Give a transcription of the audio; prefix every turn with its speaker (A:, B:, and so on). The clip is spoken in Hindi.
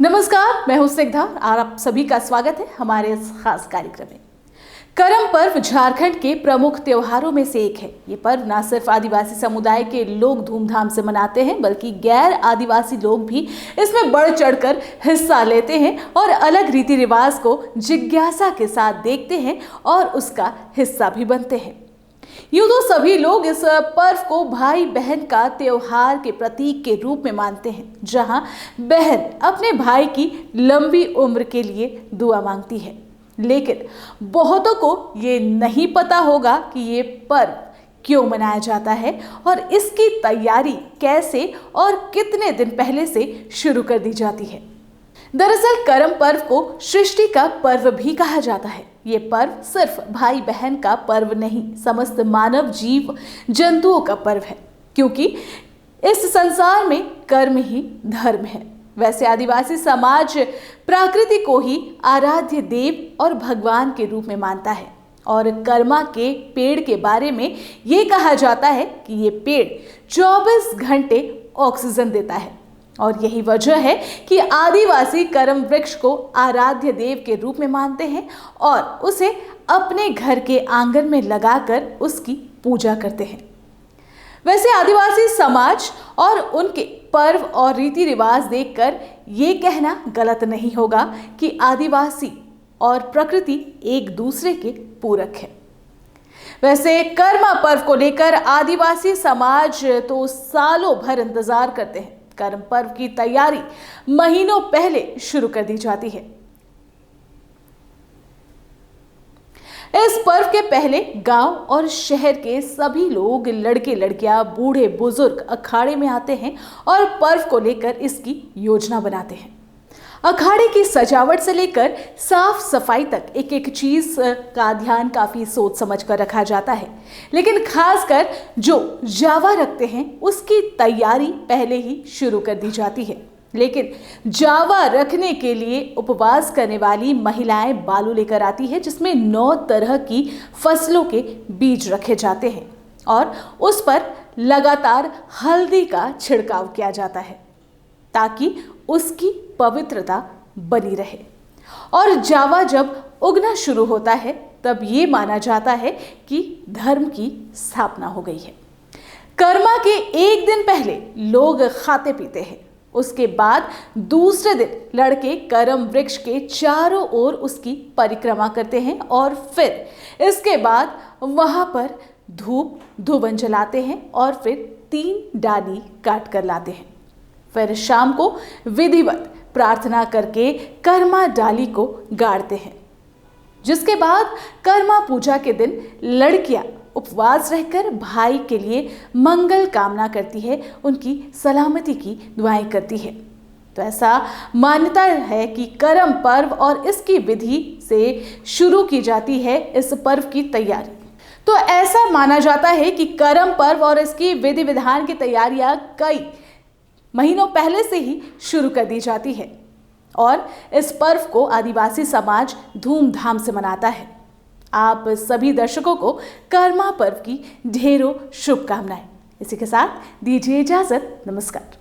A: नमस्कार, मैं हूं स्निग्धा और आप सभी का स्वागत है हमारे इस खास कार्यक्रम में। करम पर्व झारखंड के प्रमुख त्योहारों में से एक है। ये पर्व न सिर्फ आदिवासी समुदाय के लोग धूमधाम से मनाते हैं, बल्कि गैर आदिवासी लोग भी इसमें बढ़ चढ़कर हिस्सा लेते हैं और अलग रीति रिवाज को जिज्ञासा के साथ देखते हैं और उसका हिस्सा भी बनते हैं। यूं तो सभी लोग इस पर्व को भाई बहन का त्योहार के प्रतीक के रूप में मानते हैं, जहां बहन अपने भाई की लंबी उम्र के लिए दुआ मांगती है। लेकिन बहुतों को ये नहीं पता होगा कि ये पर्व क्यों मनाया जाता है और इसकी तैयारी कैसे और कितने दिन पहले से शुरू कर दी जाती है। दरअसल करम पर्व को सृष्टि का पर्व भी कहा जाता है। ये पर्व सिर्फ भाई बहन का पर्व नहीं, समस्त मानव जीव जंतुओं का पर्व है, क्योंकि इस संसार में कर्म ही धर्म है। वैसे आदिवासी समाज प्रकृति को ही आराध्य देव और भगवान के रूप में मानता है और कर्मा के पेड़ के बारे में ये कहा जाता है कि ये पेड़ 24 घंटे ऑक्सीजन देता है और यही वजह है कि आदिवासी करम वृक्ष को आराध्य देव के रूप में मानते हैं और उसे अपने घर के आंगन में लगाकर उसकी पूजा करते हैं। वैसे आदिवासी समाज और उनके पर्व और रीति रिवाज देखकर ये कहना गलत नहीं होगा कि आदिवासी और प्रकृति एक दूसरे के पूरक है। वैसे कर्मा पर्व को लेकर आदिवासी समाज तो सालों भर इंतजार करते हैं। करम पर्व की तैयारी महीनों पहले शुरू कर दी जाती है। इस पर्व के पहले गांव और शहर के सभी लोग, लड़के लड़कियां, बूढ़े बुजुर्ग अखाड़े में आते हैं और पर्व को लेकर इसकी योजना बनाते हैं। अखाड़े की सजावट से लेकर साफ सफाई तक एक एक चीज का ध्यान काफी सोच समझ कर रखा जाता है। लेकिन खासकर जो जावा रखते हैं उसकी तैयारी पहले ही शुरू कर दी जाती है। लेकिन जावा रखने के लिए उपवास करने वाली महिलाएं बालू लेकर आती है, जिसमें 9 तरह की फसलों के बीज रखे जाते हैं और उस पर लगातार हल्दी का छिड़काव किया जाता है ताकि उसकी पवित्रता बनी रहे। और जावा जब उगना शुरू होता है तब ये माना जाता है कि धर्म की स्थापना हो गई है। कर्मा के एक दिन पहले लोग खाते पीते हैं। उसके बाद दूसरे दिन लड़के करम वृक्ष के चारों ओर उसकी परिक्रमा करते हैं और फिर इसके बाद वहां पर धूप धुवन जलाते हैं और फिर 3 डाली काट कर लाते हैं। फिर शाम को विधिवत प्रार्थना करके कर्मा डाली को गाड़ते हैं, जिसके बाद कर्मा पूजा के दिन लड़कियां उपवास रहकर भाई के लिए मंगल कामना करती है, उनकी सलामती की दुआएं करती है। तो ऐसा मान्यता है कि करम पर्व और इसकी विधि से शुरू की जाती है इस पर्व की तैयारी। तो ऐसा माना जाता है कि करम पर्व और इसकी विधि विधान की तैयारियां कई महीनों पहले से ही शुरू कर दी जाती है और इस पर्व को आदिवासी समाज धूमधाम से मनाता है। आप सभी दर्शकों को कर्मा पर्व की ढेरों शुभकामनाएं। इसी के साथ दीजिए इजाजत। नमस्कार।